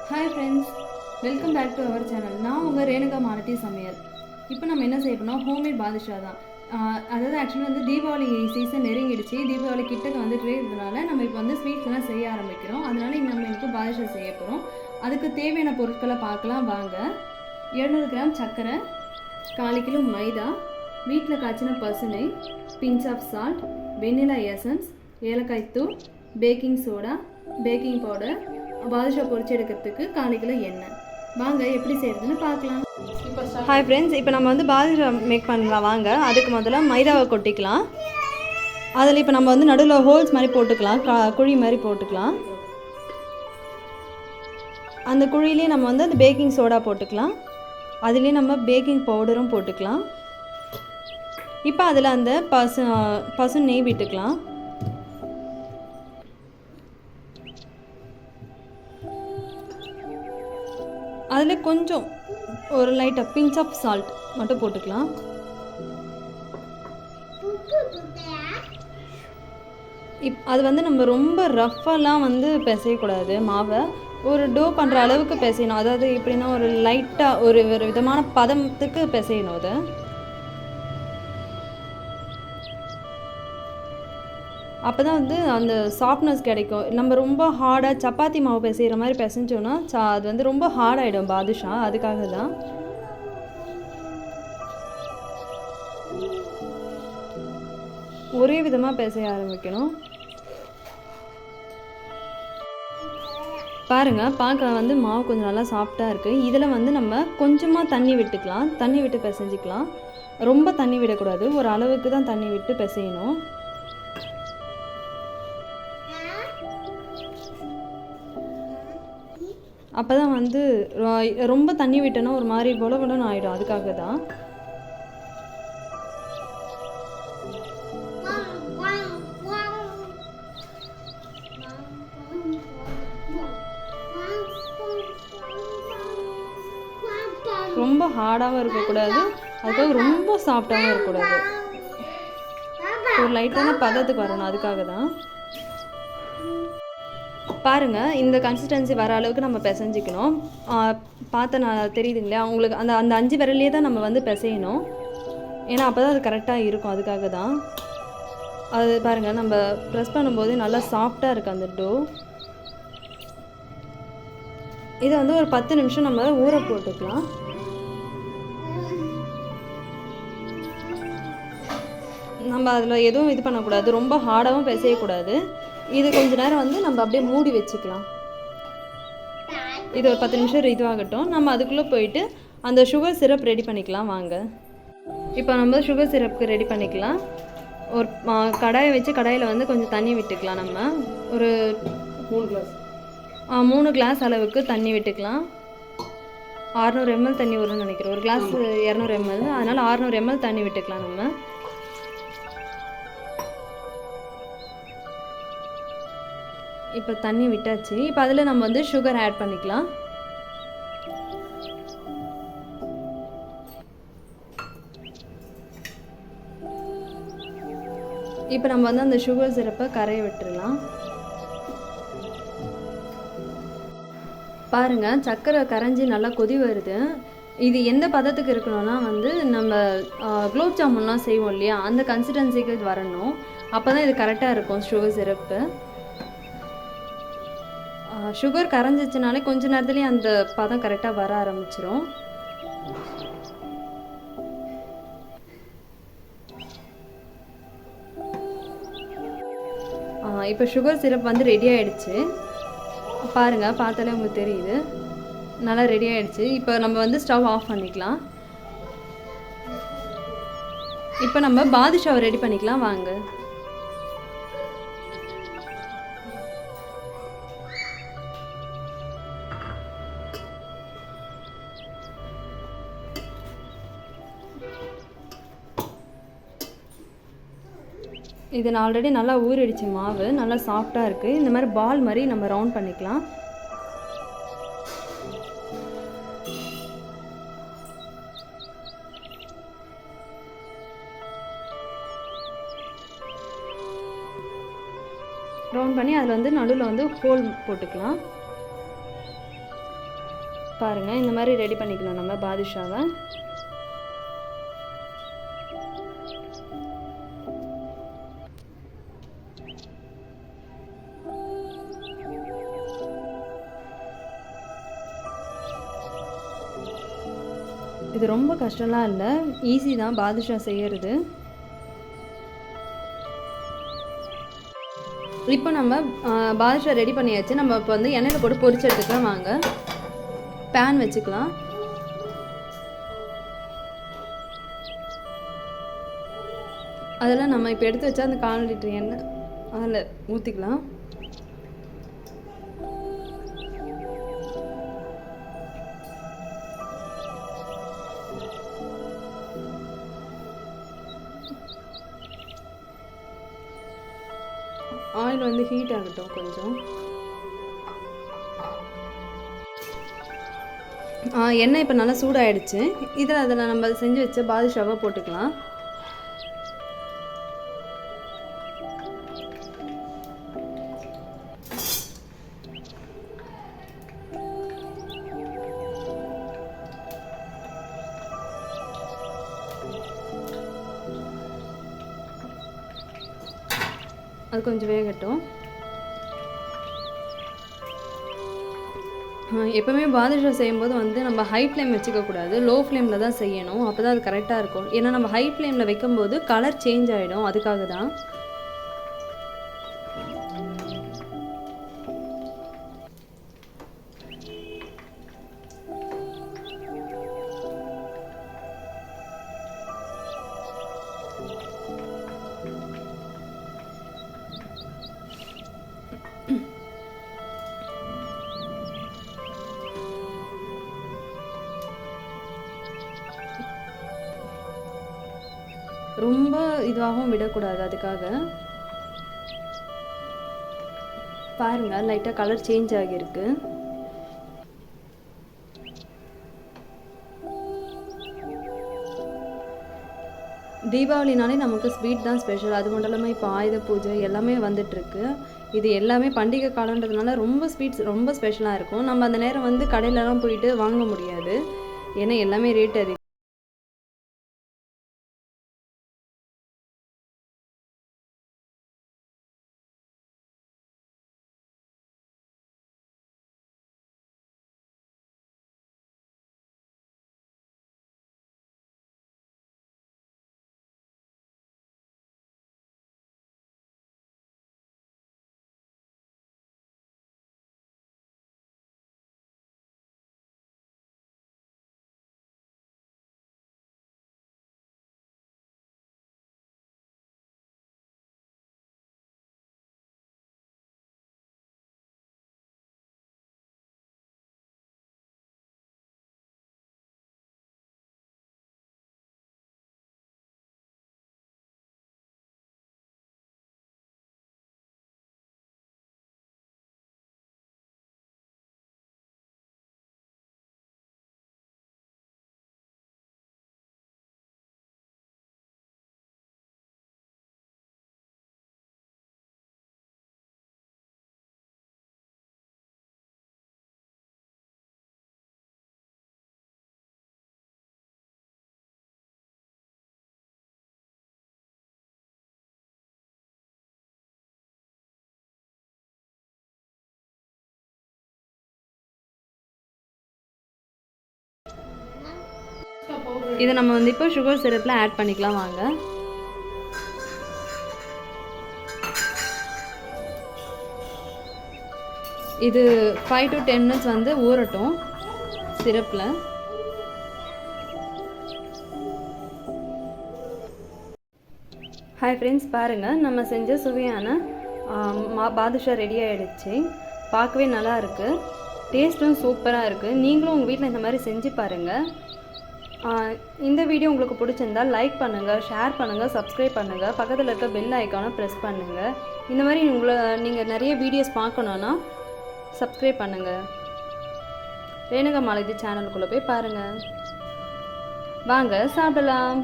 Hi friends, welcome back to our channel. நான் உங்கள் ரேணுகா மாலதி சமையல். இப்போ நம்ம என்ன செய்ய போனால் ஹோம்மேட் பாதுஷா தான். அதாவது ஆக்சுவலி வந்து தீபாவளி சீசன் நெருங்கிடுச்சு. தீபாவளி கிட்டக்கு வந்துட்டு இருக்கிறதுனால நம்ம இப்போ வந்து ஸ்வீட்ஸ்லாம் செய்ய ஆரம்பிக்கிறோம். அதனால நம்ம இன்றைக்கி பாதுஷா செய்ய போகிறோம். அதுக்கு தேவையான பொருட்களை பார்க்கலாம் வாங்க. 200 கிராம் சர்க்கரை, 4 கிலோ மைதா, வீட்டில் காய்ச்சின பசுனை, pinch of salt, vanilla essence, ஏலக்காய் தூள், baking soda, baking powder, badusha பொரிச்சு எடுக்கிறதுக்கு 4 கிலோ எண்ணெய். வாங்க எப்படி செய்கிறதுன்னு பார்க்கலாம். ஹாய் ஃப்ரெண்ட்ஸ், இப்போ நம்ம வந்து பாதுஷா மேக் பண்ணலாம் வாங்க. அதுக்கு முதல்ல மைதாவை கொட்டிக்கலாம். அதில் இப்போ நம்ம வந்து நடுவில் ஹோல்ஸ் மாதிரி போட்டுக்கலாம், குழி மாதிரி போட்டுக்கலாம். அந்த குழியிலே நம்ம வந்து அந்த பேக்கிங் சோடா போட்டுக்கலாம். அதுலேயே நம்ம பேக்கிங் பவுடரும் போட்டுக்கலாம். இப்போ அதில் அந்த பசு நெய் விட்டுக்கலாம். அதில் கொஞ்சம் ஒரு லைட்டாக பிஞ்ச் ஆஃப் சால்ட் மட்டும் போட்டுக்கலாம். அது வந்து நம்ம ரொம்ப ரஃப்பாலாம் வந்து பிசையக்கூடாது. மாவை ஒரு டோ பண்ணுற அளவுக்கு பிசையணும். அதாவது எப்படின்னா ஒரு லைட்டாக ஒரு விதமான பதத்துக்கு பிசையணும். அதை அப்போ தான் வந்து அந்த சாஃப்ட்னஸ் கிடைக்கும். நம்ம ரொம்ப ஹார்டாக சப்பாத்தி மாவு பிசைகிற மாதிரி பிசைஞ்சோன்னா அது வந்து ரொம்ப ஹார்டாகிடும் பாதுஷா. அதுக்காக தான் ஒரே விதமாக பிசைய ஆரம்பிக்கணும். பாருங்கள், பார்க்க வந்து மாவு கொஞ்சம் நல்லா சாஃப்டாக இருக்குது. இதில் வந்து நம்ம கொஞ்சமாக தண்ணி விட்டுக்கலாம். தண்ணி விட்டு பிசைஞ்சிக்கலாம். ரொம்ப தண்ணி விடக்கூடாது, ஒரு அளவுக்கு தான் தண்ணி விட்டு பிசையணும். அப்போ தான் வந்து ரொம்ப தண்ணி விட்டோன்னா ஒரு மாதிரி பொலன்னு ஆகிடும். அதுக்காக தான் ரொம்ப ஹார்டாகவும் இருக்கக்கூடாது, அதுக்காக ரொம்ப சாஃப்டாகவும் இருக்கக்கூடாது. ஒரு லைட்டான பதத்துக்கு வரணும். அதுக்காக தான் பாருங்கள், இந்த கன்சிஸ்டன்சி வர அளவுக்கு நம்ம பிசைஞ்சிக்கணும். பார்த்த நான் தெரியுதுங்களா உங்களுக்கு? அந்த 5 விரல்லே தான் நம்ம வந்து பிசையணும். ஏன்னா அப்போ தான் அது கரெக்டாக இருக்கும். அதுக்காக தான் அது பாருங்கள், நம்ம ப்ரெஸ் பண்ணும்போது நல்லா சாஃப்டாக இருக்குது அந்த டோ. இதை வந்து ஒரு 10 நிமிஷம் நம்ம ஊற போட்டுக்கலாம். நம்ம அதில் எதுவும் இது பண்ணக்கூடாது, ரொம்ப ஹார்டாகவும் பிசையக்கூடாது. இது கொஞ்ச நேரம் வந்து நம்ம அப்படியே மூடி வச்சுக்கலாம். இது ஒரு 10 நிமிஷம் இதுவாகட்டும். நம்ம அதுக்குள்ளே போயிட்டு அந்த சுகர் சிரப் ரெடி பண்ணிக்கலாம் வாங்க. இப்போ நம்ம சுகர் சிரப்புக்கு ரெடி பண்ணிக்கலாம். ஒரு கடாயை வச்சு கடாயில் வந்து கொஞ்சம் தண்ணி விட்டுக்கலாம். நம்ம ஒரு 3 கிளாஸ் அளவுக்கு தண்ணி விட்டுக்கலாம். 600 ml தண்ணி வரும்னு நினைக்கிறேன். ஒரு கிளாஸ் 200 ml, அதனால் 600 ml தண்ணி விட்டுக்கலாம். நம்ம இப்போ தண்ணி விட்டாச்சு. இப்போ அதில் நம்ம வந்து சுகர் ஆட் பண்ணிக்கலாம். இப்போ நம்ம வந்து அந்த சுகர் சிரப்பை கரைய விட்டுடலாம். பாருங்கள், சர்க்கரை கரைஞ்சி நல்லா கொதி வருது. இது எந்த பதத்துக்கு இருக்கணும்னா வந்து நம்ம குலோப் ஜாமுன்லாம் செய்வோம் இல்லையா, அந்த கன்சிஸ்டன்சிக்கு இது வரணும். அப்போ தான் இது கரெக்டாக இருக்கும் சுகர் சிரப்பு. சுகர் கரைஞ்சிச்சுனாலே கொஞ்ச நேரத்துலேயே அந்த பதம் கரெக்டாக வர ஆரம்பிச்சிடும். இப்போ சுகர் சிரப் வந்து ரெடி ஆகிடுச்சு. பாருங்கள், பார்த்தாலே உங்களுக்கு தெரியுது, நல்லா ரெடி ஆகிடுச்சு. இப்போ நம்ம வந்து ஸ்டவ் ஆஃப் பண்ணிக்கலாம். இப்போ நம்ம பாதுஷாவை ரெடி பண்ணிக்கலாம் வாங்க. இது நான் ஆல்ரெடி நல்லா ஊறிடுச்சு. மாவு நல்லா சாஃப்டாக இருக்குது. இந்த மாதிரி பால் மாதிரி நம்ம ரவுண்ட் பண்ணிக்கலாம். ரவுண்ட் பண்ணி அதில் வந்து நடுவில் வந்து ஹோல் போட்டுக்கலாம். பாருங்கள், இந்த மாதிரி ரெடி பண்ணிக்கணும் நம்ம பாதுஷாவை. இது ரொம்ப கஷ்டம்லாம் இல்லை, ஈஸி தான் பாதுஷா செய்கிறது. இப்போ நம்ம பாதுஷா ரெடி பண்ணியாச்சு. நம்ம இப்போ வந்து எண்ணெயில் போட்டு பொரிச்சு எடுத்துக்கலாம். வாங்க, பேன் வச்சுக்கலாம். அதெல்லாம் நம்ம இப்போ எடுத்து வச்சா அந்த 1/4 லிட்டர் எண்ணெய் அதில் ஊற்றிக்கலாம். ஆயில் வந்து ஹீட் ஆகட்டும் கொஞ்சம். எண்ணெய் இப்போ நல்லா சூடாகிடுச்சு. அதில் நம்ம செஞ்சு வச்ச பாதுஷாவை போட்டுக்கலாம். அது கொஞ்சம் வேகட்டும். எப்போவுமே பாதுஷா செய்யும்போது வந்து நம்ம ஹை ஃப்ளேம் வச்சுக்கக்கூடாது, லோ ஃப்ளேமில் தான் செய்யணும். அப்போ தான் அது கரெக்டாக இருக்கும். ஏன்னா நம்ம ஹை ஃப்ளேமில் வைக்கும்போது கலர் சேஞ்ச் ஆகிடும், அதுக்காக தான். ரொம்ப இதுவாகவும் விடக்கூடாது, அதுக்காக. பாருங்கள், லைட்டாக கலர் சேஞ்ச் ஆகியிருக்கு. தீபாவளினாலே நமக்கு ஸ்வீட் தான் ஸ்பெஷல். அது மட்டும் இல்லாமல் இப்போ ஆயுத பூஜை எல்லாமே வந்துட்டுருக்கு. இது எல்லாமே பண்டிகை காலன்றதுனால ரொம்ப ஸ்வீட்ஸ் ரொம்ப ஸ்பெஷலாக இருக்கும். நம்ம அந்த நேரம் வந்து கடையிலலாம் போயிட்டு வாங்க முடியாது, ஏன்னா எல்லாமே ரேட் அதிகம். இதை நம்ம வந்து இப்போ சுகர் சிரப்பில் ஆட் பண்ணிக்கலாம். வாங்க, இது 5 to 10 minutes வந்து ஊறட்டும் சிரப்பில். ஹாய் ஃப்ரெண்ட்ஸ், பாருங்கள், நம்ம செஞ்ச சுவையான பாதுஷா ரெடி ஆகிடுச்சு. பார்க்கவே நல்லா இருக்குது, டேஸ்ட்டும் சூப்பராக இருக்குது. நீங்களும் உங்கள் வீட்டில் இந்த மாதிரி செஞ்சு பாருங்கள். இந்த வீடியோ உங்களுக்கு பிடிச்சிருந்தால் லைக் பண்ணுங்கள், ஷேர் பண்ணுங்கள், சப்ஸ்கிரைப் பண்ணுங்கள், பக்கத்தில் இருக்க பெல் ஐக்கானை ப்ரெஸ் பண்ணுங்கள். இந்த மாதிரி நீங்கள் நிறைய வீடியோஸ் பார்க்கணுன்னா சப்ஸ்கிரைப் பண்ணுங்கள். ரேணுகா மாலதி சேனலுக்குள்ளே போய் பாருங்கள். வாங்க சாப்பிடலாம்.